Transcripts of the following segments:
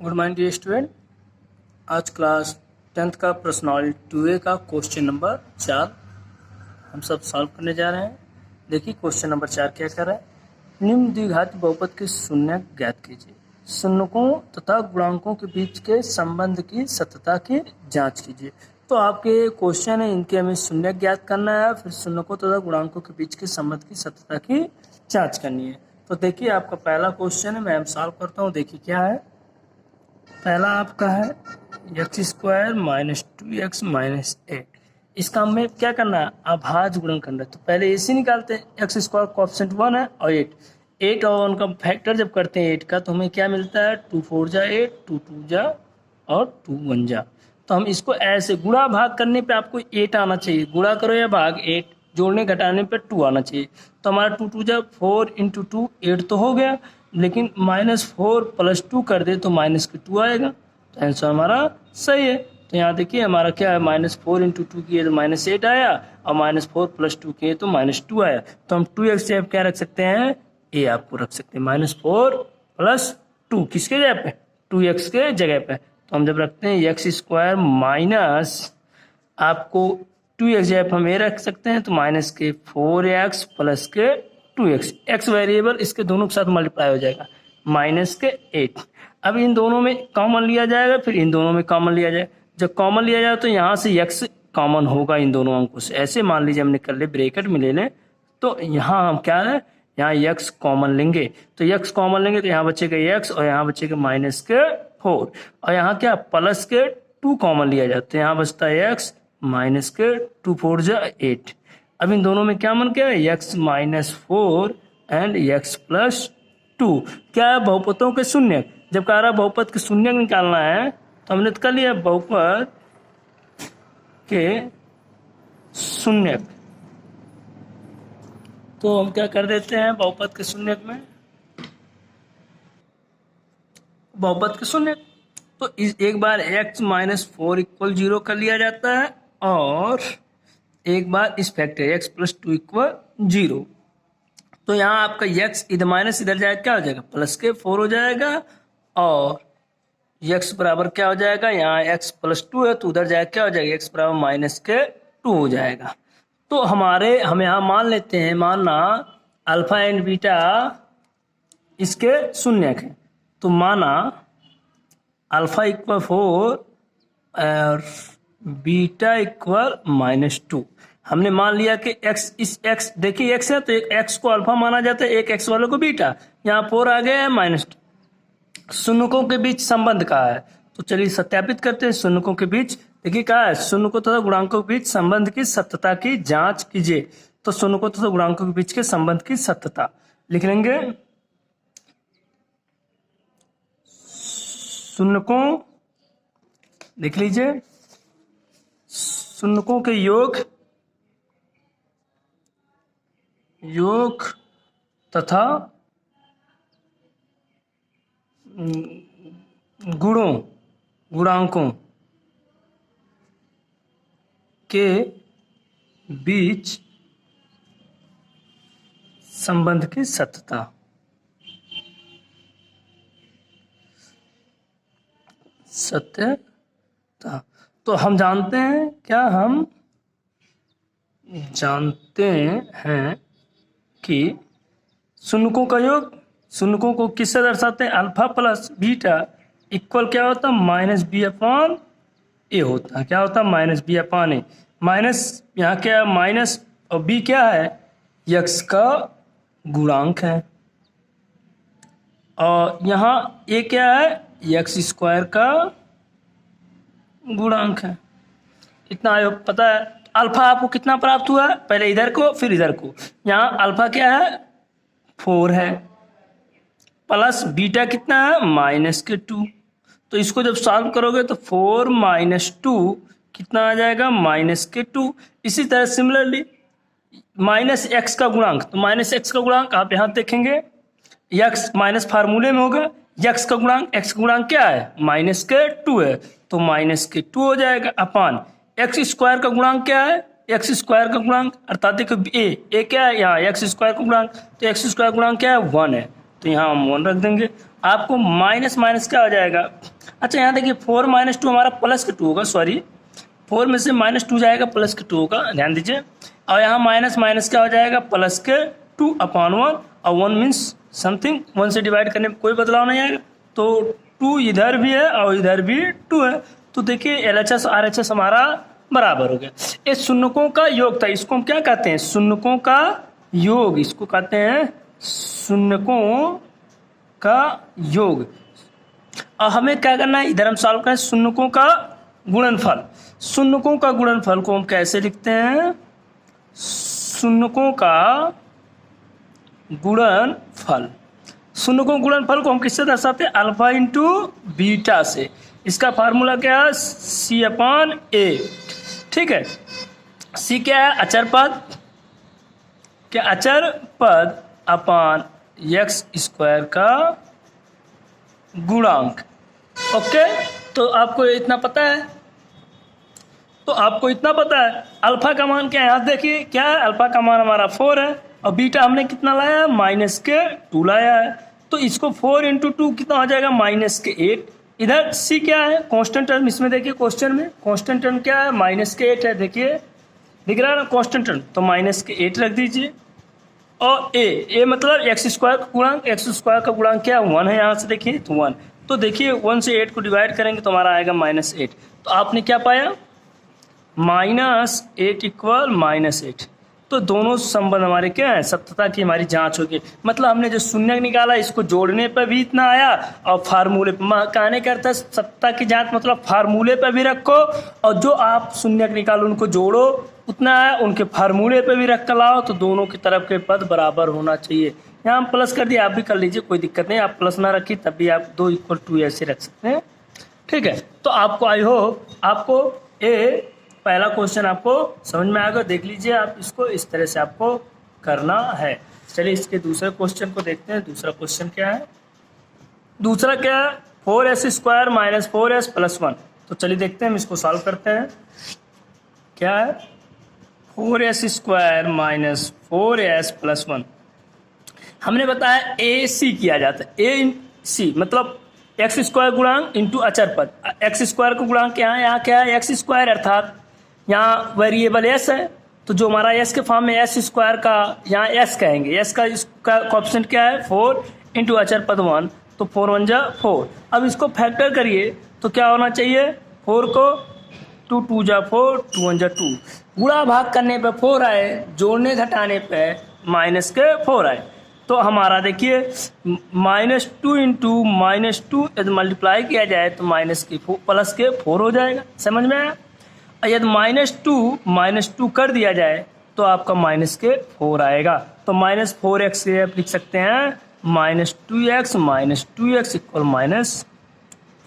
Good morning dear student. आज class 10th का personality 2A का क्वेश्चन नंबर 4 हम सब सॉल्व करने जा रहे हैं। देखिए क्वेश्चन नंबर 4 क्या कर रहा है। निम्न द्विघात बहुपद के शून्यक ज्ञात कीजिए। शून्यकों तथा गुणांकों के बीच के संबंध की सत्यता की जांच कीजिए। तो आपके क्वेश्चन है, इनके हमें शून्यक ज्ञात करना है, फिर शून्यकों तथा गुणांकों के बीच के संबंध की सत्यता की जाँच करनी है। तो देखिए आपका पहला क्वेश्चन है, मैं सॉल्व करता हूँ। देखिए क्या है। पहला आपका है x² माइनस 2x माइनस 8। इसका हमें क्या करना है, अभाज्य गुणन करना है। तो पहले इसी निकालते हैं। x² कोएफिशिएंट 1 है और 8 और उनका फैक्टर जब करते हैं 8 का, तो हमें क्या मिलता है 2 4 जा 8, 2 2 जा और 2 1 जा। तो हम इसको ऐसे गुणा भाग करने पे आपको 8 आना चाहिए। गुणा करो या भाग 8, जोड़ने घटाने पे 2 आना चाहिए। तो हमारा 2 2 जा 4 इंटू 2 8 तो हो गया, लेकिन -4 + 2 कर दे तो -2 आएगा। तो आंसर हमारा सही है। तो यहाँ देखिए हमारा क्या है, -4 इंटू 2 किए तो -8 आया और -4 + 2 किए तो -2 आया। तो हम 2x जगह क्या रख सकते हैं, ए आपको रख सकते हैं। -4 + 2 किसके जगह पे, 2x के जगह पे। तो हम जब रखते हैं x² माइनस आपको 2x जगह पे हम ए रख सकते हैं, तो -4x + के 2x, x वेरिएबल इसके दोनों के साथ मल्टीप्लाई हो जाएगा, -8। अब इन दोनों में कॉमन लिया जाएगा, फिर इन दोनों में कॉमन लिया जाए। जब कॉमन लिया जाए तो यहाँ से x कॉमन होगा इन दोनों अंकों से। ऐसे मान लीजिए हमने कर ले, ब्रैकेट में ले लें, तो यहाँ हम क्या है, यहाँ x कॉमन लेंगे। तो x कॉमन लेंगे तो यहाँ बचेगा x और यहाँ बचेगा -4 और यहाँ क्या +2 कॉमन लिया जाता है, यहाँ बचता है x -2 4 जा 8। अब इन दोनों में क्या मन क्या है, x -4 एंड x +2 क्या है, बहुपदों के शून्यक। जब कह रहा बहुपद के शून्यक निकालना है तो हमने तो कर लिया बहुपद के शून्यक। तो हम क्या कर देते हैं, बहुपद के शून्यक में बहुपद के शून्यक, तो इस एक बार x -4 = 0 कर लिया जाता है और एक बार इस फैक्टर x +2 = 0। तो यहाँ आपका x इधर माइनस इधर जाएगा, क्या हो जाएगा +4 हो जाएगा और x बराबर क्या हो जाएगा, यहाँ x +2 है तो उधर जाएगा, क्या हो जाएगा x बराबर -2 हो जाएगा। तो हम यहाँ मान लेते हैं, मानना अल्फा एंड बीटा इसके शून्यक है। तो माना अल्फा = 4 और बीटा = -2। हमने मान लिया कि x, इस x देखिए x है तो एक x को अल्फा माना जाता है, एक x वालों को बीटा। यहाँ 4 आ गया है -2। शून्यकों के बीच संबंध कहा है, तो चलिए सत्यापित करते हैं। शून्यकों के बीच देखिए कहा है, शून्यकों तथा गुणांकों के बीच संबंध की सत्यता की जांच कीजिए। तो शून्यकों तथा गुणांकों के बीच के संबंध की सत्यता लिख लेंगे। शून्यकों देख लीजिए, शून्यकों के योग तथा गुणांकों के बीच संबंध की सत्यता। तो हम जानते हैं, क्या हम जानते हैं कि शून्यकों का योग, शून्यकों को किससे दर्शाते हैं, अल्फा प्लस बीटा इक्वल क्या होता है, -b/a होता है। क्या होता है, -b/a। माइनस यहाँ क्या है, माइनस और b क्या है, x का गुणांक है और यहाँ a क्या है, x² का गुणांक है। इतना पता है। अल्फा आपको कितना प्राप्त हुआ है, पहले इधर को फिर इधर को। यहाँ अल्फा क्या है 4 है, प्लस बीटा कितना है -2। तो इसको जब सॉल्व करोगे तो 4 -2 कितना आ जाएगा, -2। इसी तरह सिमिलरली -x का गुणांक, तो -x का गुणांक आप यहाँ देखेंगे, x माइनस फार्मूले में होगा, x का गुणांक क्या है, -2 है, तो -2 हो जाएगा अपान x² का गुणांक क्या है, x² का गुणांक अर्थात देखो a क्या है, यहाँ x² का गुणांक, तो x² गुणांक क्या है 1 है, तो यहाँ हम 1 रख देंगे। आपको माइनस माइनस क्या हो जाएगा। अच्छा यहाँ देखिए 4 माइनस 2 हमारा प्लस के 2 होगा, सॉरी 4 में से माइनस 2 जाएगा प्लस के 2 होगा, ध्यान दीजिए। और यहाँ माइनस माइनस क्या हो जाएगा, प्लस के 2 अपॉन 1, और 1 मीन्स समथिंग, 1 से डिवाइड करने में कोई बदलाव नहीं आएगा। तो 2 इधर भी है और इधर भी 2 है, तो देखिए LHS RHS हमारा बराबर हो गया। ये शून्यकों का योग था, इसको हम क्या कहते हैं, शून्यकों का योग, इसको कहते हैं शून्यकों का योग। और हमें क्या करना है, इधर हम सॉल्व करें शून्यकों का गुणनफल। शून्यकों का गुणनफल को हम कैसे लिखते हैं, शून्यकों का गुणनफल, शून्यकों गुणनफल को हम किससे दर्शाते हैं, अल्फा इंटू बीटा से। इसका फार्मूला क्या है, C/A, ठीक है। C क्या है, अचर पद, क्या अचर पद अपान x² का गुणांक। ओके, तो आपको इतना पता है, तो आपको इतना पता है अल्फा का मान क्या है, यहाँ देखिए क्या है, अल्फा का मान हमारा 4 है और बीटा हमने कितना लाया है, -2 लाया है। तो इसको 4 इंटू 2 कितना हो जाएगा, -8। इधर C क्या है, कांस्टेंट टर्म, इसमें देखिए क्वेश्चन में कांस्टेंट टर्म क्या है, -8 है, देखिए दिख रहा है ना कांस्टेंट टर्म, तो -8 रख दीजिए। और A मतलब x² का गुणांक, x² का गुणांक क्या है, 1 है, यहाँ से देखिए तो 1, तो देखिए 1 से 8 को डिवाइड करेंगे तो हमारा आएगा -8। तो आपने क्या पाया, -8 इक्वल -8। तो दोनों संबंध हमारे क्या है, सत्यता की हमारी जांच होगी। मतलब हमने जो शून्य निकाला इसको जोड़ने पर भी इतना आया और फार्मूले पर, कहने का अर्थ है सत्यता की जांच मतलब फार्मूले पर भी रखो और जो आप शून्य निकालो उनको जोड़ो, उतना है उनके फार्मूले पे भी रख कर लाओ, तो दोनों की तरफ के पद बराबर होना चाहिए। यहाँ हम प्लस कर दिए, आप भी कर लीजिए, कोई दिक्कत नहीं, आप प्लस ना रखिए तब भी आप 2 = 2 ऐसे रख सकते हैं, ठीक है। तो आपको आई होप आपको ये पहला क्वेश्चन आपको समझ में आएगा, देख लीजिए आप इसको, इस तरह से आपको करना है। चलिए इसके दूसरे क्वेश्चन को देखते हैं। दूसरा क्वेश्चन क्या है, दूसरा क्या है, 4s² - 4s + 1। तो चलिए देखते हैं, हम इसको सॉल्व करते हैं। क्या है, 4s² - 4s + 1। हमने बताया AC किया जाता है, AC मतलब x² गुणांक इंटू अचर पद। x² का गुणांक यहाँ क्या है, x², अर्थात यहाँ वेरिएबल s है, तो जो हमारा s के फॉर्म में s² का यहाँ s कहेंगे, s का इसका कोएफिशिएंट क्या है, 4 इंटू अचर पद 1, तो 4 × 1 = 4। अब इसको फैक्टर करिए तो क्या होना चाहिए, 4 को 2 × 2 = 4, 2 × 1 = 2। गुणा भाग करने पे 4 आए, जोड़ने घटाने पे -4 आए। तो हमारा देखिए -2 इंटू -2 यदि मल्टीप्लाई किया जाए तो +4 हो जाएगा, समझ में आया। यदि -2 कर दिया जाए तो आपका -4 आएगा, तो -4x से आप लिख सकते हैं -2x =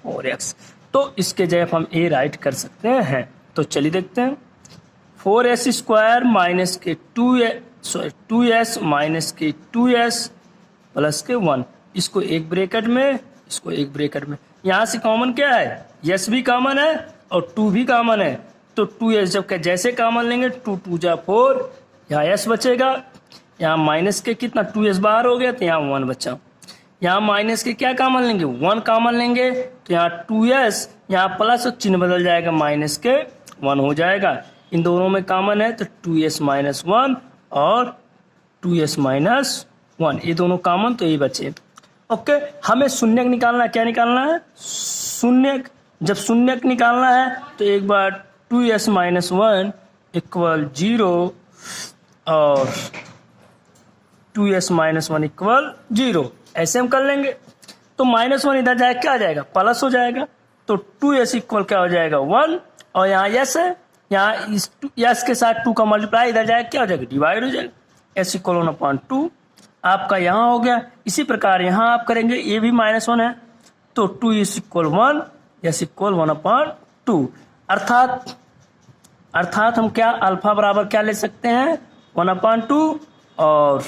-4x। तो इसके जगह हम A राइट कर सकते हैं। तो चलिए देखते हैं, 4s² - 2s + 1, इसको एक ब्रैकेट में, इसको एक ब्रैकेट में, यहाँ से कॉमन क्या है, s भी कॉमन है और 2 भी कॉमन है, तो 2s जब जैसे कॉमन लेंगे 2 × 2 = 4, यहाँ s बचेगा, यहाँ माइनस के कितना 2s बाहर हो गया तो यहाँ 1 बचा, यहाँ माइनस के क्या कॉमन लेंगे, 1 कॉमन लेंगे, तो यहाँ 2s, यहाँ प्लस चिन्ह बदल जाएगा, -1 हो जाएगा। इन दोनों में कॉमन है तो 2s - 1 और 2s - 1, ये दोनों कॉमन, तो ये बचे। ओके, हमें शून्य निकालना है, क्या निकालना है, शून्य। जब शून्य निकालना है तो एक बार 2s - 1 = 0 और 2s - 1 = 0, ऐसे हम कर लेंगे। तो -1 इधर जाए क्या आ जाएगा, प्लस हो जाएगा, तो 2s इक्वल क्या हो जाएगा, 1, और यहाँ s है, यहाँ इस s के साथ 2 का मल्टीप्लाई इधर जाए क्या हो जाएगा, डिवाइड हो जाएगा, s = 1/2 आपका यहाँ हो गया। इसी प्रकार यहाँ आप करेंगे, ये भी -1 है, तो 2s = 1, s = 1/2। अर्थात हम क्या अल्फा बराबर क्या ले सकते हैं, 1/2 और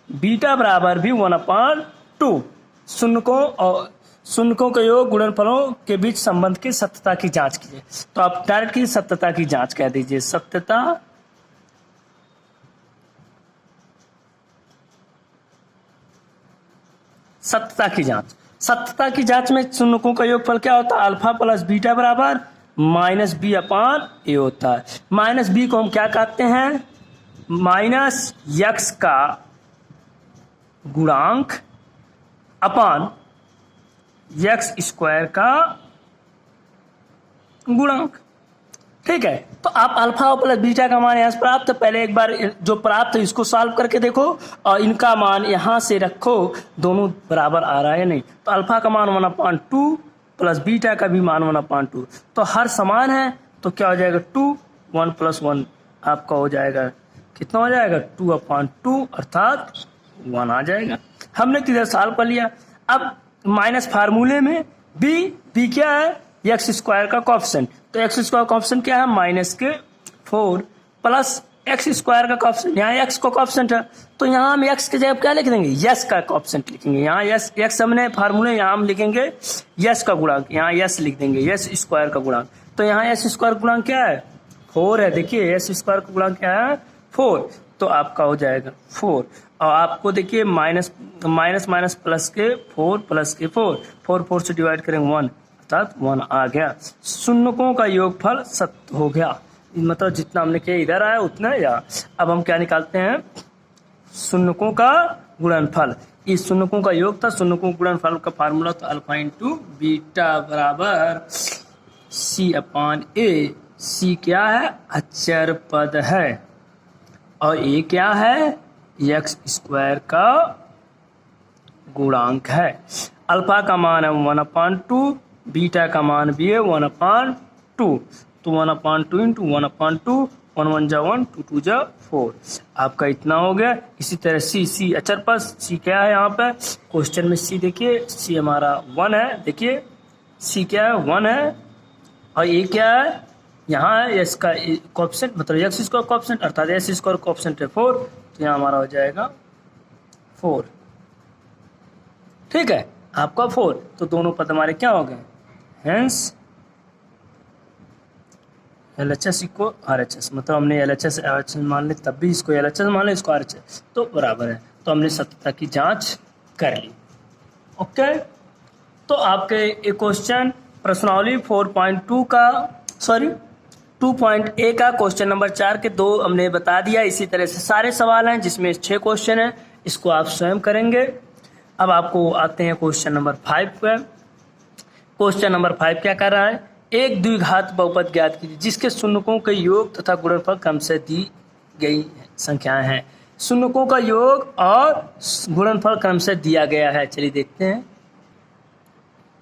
बीटा बराबर भी 1/2। शून्यकों के योग गुणनफलों के बीच संबंध की सत्यता की जांच कीजिए। तो आप डायरेक्ट की सत्यता की जांच कह दीजिए, सत्यता की जांच। सत्यता की जांच में शून्यकों का योगफल क्या होता है? अल्फा प्लस बीटा बराबर माइनस बी अपान ए होता है। माइनस बी को हम क्या कहते हैं? माइनस यक्स का गुणांक अपान यक्स स्क्वायर का गुणांक। ठीक है, तो आप अल्फा प्लस बीटा का मान यहाँ से प्राप्त, पहले एक बार जो प्राप्त है इसको सॉल्व करके देखो और इनका मान यहाँ से रखो, दोनों बराबर आ रहा है नहीं। तो अल्फा का मान 1/2 प्लस बीटा का भी मान 1/2, तो हर समान है, तो क्या हो जाएगा 2, 1 + 1 आपका हो जाएगा, कितना हो जाएगा 2/2 अर्थात 1 आ जाएगा। हमने किधर सॉल्व कर लिया। अब माइनस फार्मूले में बी क्या है? एक्स स्क्वायर का कोएफिशिएंट, तो एक्स स्क्वायर कोएफिशिएंट क्या है? -4 प्लस एक्स स्क्वायर का कोएफिशिएंट, यहाँ एक्स का कोएफिशिएंट है, तो यहाँ हम एक्स के जगह क्या लिख देंगे? यस का कोएफिशिएंट लिखेंगे। यहाँ एक्स हमने फार्मूले, यहाँ हम लिखेंगे यस का गुणांक, यहाँ यस लिख देंगे, यस स्क्वायर का गुणांक। तो यहाँ यस स्क्वायर गुणांक क्या है? 4 है। देखिए यस स्क्वायर का गुणांक क्या है? 4, तो आपका हो जाएगा 4। और आपको देखिए माइनस प्लस के 4 प्लस के 4 से डिवाइड करेंगे 1 अर्थात 1 आ गया। शून्यकों का योगफल 7 हो गया, मतलब जितना हमने किया इधर आया उतना या। अब हम क्या निकालते हैं? शून्यकों का गुणनफल। इस शून्यकों का योग था, शून्यकों का गुणनफल का फार्मूला तो अल्फा इंटू बीटा बराबर C/A। C क्या है? अचर पद है, और A क्या है? एक्स स्क्वायर का गुणांक है। अल्फा का मान है 1/2, बीटा का भी है 1/2, तो 1/2 इंटू 1/2, 1 1 जा 1, 2 2 जा 4, आपका इतना हो गया। इसी तरह सी अचर पद, सी क्या है यहाँ पे क्वेश्चन में? सी देखिए, सी हमारा 1 है, देखिए सी क्या है? 1 है, और ये क्या है? यहाँ है एस का कोएफिशिएंट, मतलब एक्स स्क्वायर कोएफिशिएंट अर्थात एस स्क्वायर कोएफिशिएंट है 4, तो यहाँ हमारा हो जाएगा 4। ठीक है, आपका 4, तो दोनों पद हमारे क्या हो गए? हेंस LHS इक्वल RHS, मतलब हमने LHS RHS मान ले, तब भी इसको LHS मान ले, इसको RHS, तो बराबर है। तो हमने सत्यता की जांच कर ली। ओके, तो आपके एक क्वेश्चन प्रश्नावली 4.2 का 2.A का क्वेश्चन नंबर 4 के 2 हमने बता दिया। इसी तरह से सारे सवाल हैं जिसमें 6 क्वेश्चन हैं, इसको आप स्वयं करेंगे। अब आपको आते हैं क्वेश्चन नंबर 5 पर। क्वेश्चन नंबर 5 क्या कर रहा है? एक द्विघात बहुपद ज्ञात कीजिए जिसके शून्यकों के योग तथा गुणनफल क्रम से दी गई संख्याएं हैं। शून्यकों का योग और गुणनफल क्रम से दिया गया है, चलिए देखते हैं।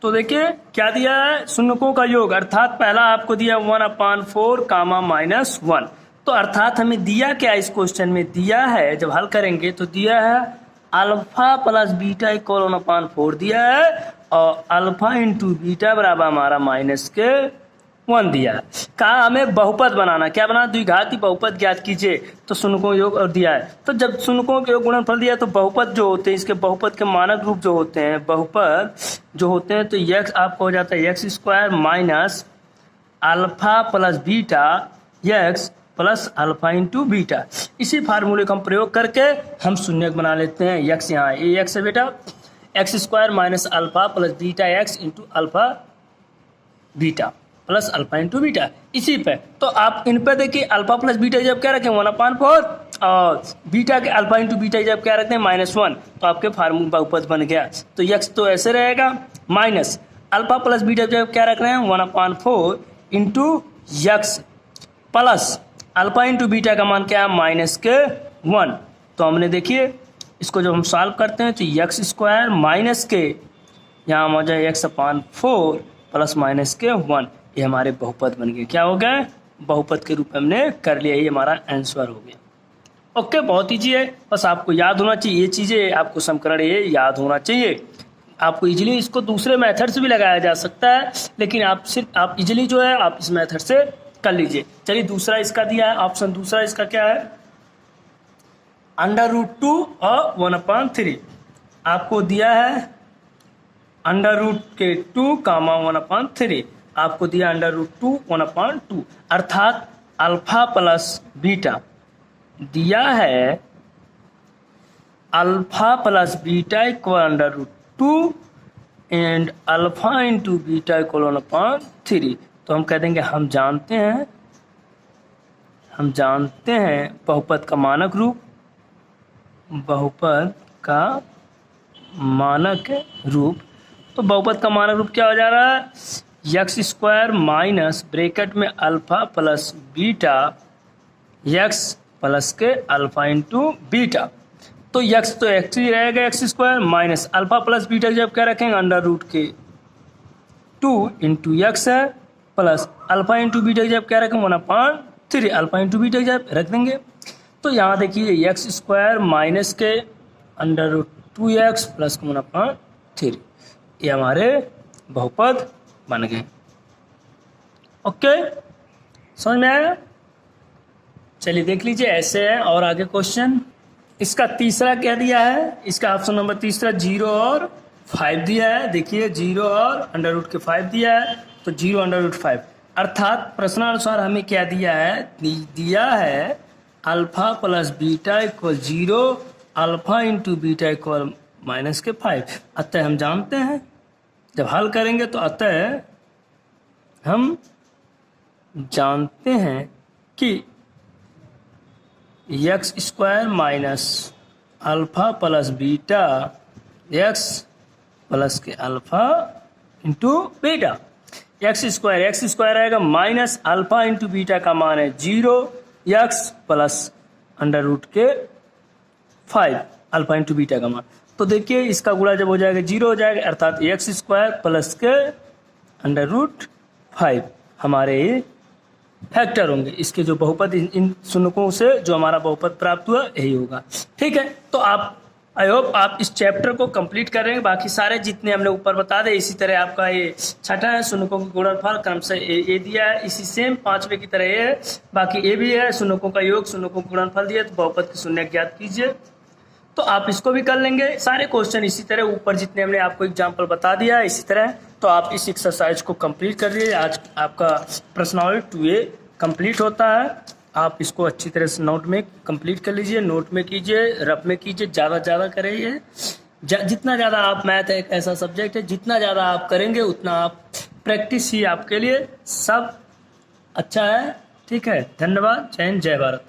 तो देखिए क्या दिया है? शून्यकों का योग, अर्थात पहला आपको दिया 1/4 -1, तो अर्थात हमें दिया क्या इस क्वेश्चन में? दिया है, जब हल करेंगे तो दिया है अल्फा प्लस बीटा इक्वल 1/4 दिया है, और अल्फा इंटू बीटा बराबर हमारा -1 दिया है। कहा हमें बहुपद बनाना, क्या बनाना? द्विघाती बहुपद ज्ञात कीजिए, तो शून्यकों योग और दिया है। तो जब शून्यकों के योग गुणनफल दिया तो बहुपद जो होते हैं, इसके बहुपद के मानक रूप जो होते हैं, बहुपद जो होते हैं, तो यक्स आपका हो जाता है x square minus alpha plus beta x plus alpha into beta. इसी फार्मूले का हम प्रयोग करके हम शून्यक बना लेते हैं। यक्स यहाँ ए एक्स है बेटा, x square minus alpha plus beta x into alpha beta plus alpha into beta. इसी पे तो आप इन पे देखिए, अल्फा प्लस बीटा जब क्या रखें 1/4, और बीटा के अल्फा इंटू बीटा जब क्या रखते हैं -1, तो आपके फार्मूला बहुपद बन गया। तो यक्स तो ऐसे रहेगा, माइनस अल्फा प्लस बीटा जब क्या रख रहे हैं 1/4 into x plus alpha into beta का मान क्या है? -1। तो हमने देखिए इसको जब हम सॉल्व करते हैं तो एक्स स्क्वायर माइनस के यहाँ हो जाए x/4 प्लस -1, ये हमारे बहुपद बन गए। क्या हो गए? बहुपद के रूप में हमने कर लिया, ये हमारा आंसर हो गया। ओके, बहुत ईजी है, बस आपको याद होना चाहिए ये चीज़ें, आपको समीकरण ये याद होना चाहिए। आपको इजीली इसको दूसरे मेथड से भी लगाया जा सकता है, लेकिन आप इजीली जो है आप इस मेथड से कर लीजिए। चलिए दूसरा इसका दिया है ऑप्शन, दूसरा इसका क्या है? √2 और 1/3 आपको दिया है, √2 1/3 आपको दिया, √2 1/2 अर्थात अल्फा प्लस बीटा दिया है, alpha plus beta equal √2 and alpha into beta equal 1/3। तो हम कह देंगे हम जानते हैं बहुपद का मानक रूप, बहुपद का मानक रूप। तो बहुपद का मानक रूप क्या हो जा रहा है, एक्स स्क्वायर माइनस ब्रैकेट में alpha plus beta x plus के अल्फा इंटू बीटा। तो एक्स तो एक्स ही रहेगा, x square minus alpha plus beta जब क्या रखेंगे अंडर रूट के 2 इंटू एक्स है, प्लस अल्फा इंटू बीटा जब क्या रखेंगे 1/3 अल्फा इंटू बीटा जब रख देंगे। तो यहाँ देखिए एक्स स्क्वायर माइनस के अंडर रूट 2x प्लस 1/3 ये हमारे बहुपद बन गए। ओके, समझ में आया? चलिए देख लीजिए ऐसे है। और आगे क्वेश्चन, इसका तीसरा क्या दिया है, इसका ऑप्शन नंबर तीसरा 0 और 5 दिया है। देखिए 0 और अंडर रूट के 5 दिया है, तो 0 अंडर रूट 5 अर्थात प्रश्नानुसार हमें क्या दिया है, दिया है alpha plus beta equal 0, alpha into beta equal minus के 5। अतः हम जानते हैं जब हल करेंगे तो अतः हम जानते हैं कि x square minus alpha plus beta x plus के alpha into beta. X square आएगा माइनस अल्फा इंटू बीटा का मान है 0, एक्स प्लस अंडर रूट के 5 अल्फा इंटू बीटा का मान। तो देखिए इसका गुणा जब हो जाएगा 0 हो जाएगा, अर्थात एक्स स्क्वायर प्लस के अंडर रूट 5 हमारे फैक्टर होंगे। इसके जो बहुपद इन शून्यकों से जो हमारा बहुपद प्राप्त हुआ यही होगा। ठीक है, तो आप आई होप आप इस चैप्टर को कंप्लीट कर रहे हैं। बाकी सारे जितने हमने ऊपर बता दे, इसी तरह आपका ये छठा है शून्यकों की गुणनफल क्रमशः ए दिया है, इसी सेम पांचवे की तरह ये है। बाकी ए भी है शून्यकों का योग, शून्यकों का गुणनफल दिया, तो बहुपद की शून्य ज्ञात कीजिए। तो आप इसको भी कर लेंगे। सारे क्वेश्चन इसी तरह ऊपर जितने हमने आपको एग्जाम्पल बता दिया है इसी तरह, तो आप इस एक्सरसाइज को कंप्लीट कर लीजिए। आज आपका प्रश्नावली 2A कंप्लीट होता है। आप इसको अच्छी तरह से नोट में कंप्लीट कर लीजिए, नोट में कीजिए, रफ में कीजिए, ज़्यादा करिए। जितना ज़्यादा आप, मैथ एक ऐसा सब्जेक्ट है जितना ज़्यादा आप करेंगे उतना आप प्रैक्टिस ही आपके लिए सब अच्छा है। ठीक है, धन्यवाद। जय हिंद, जय भारत।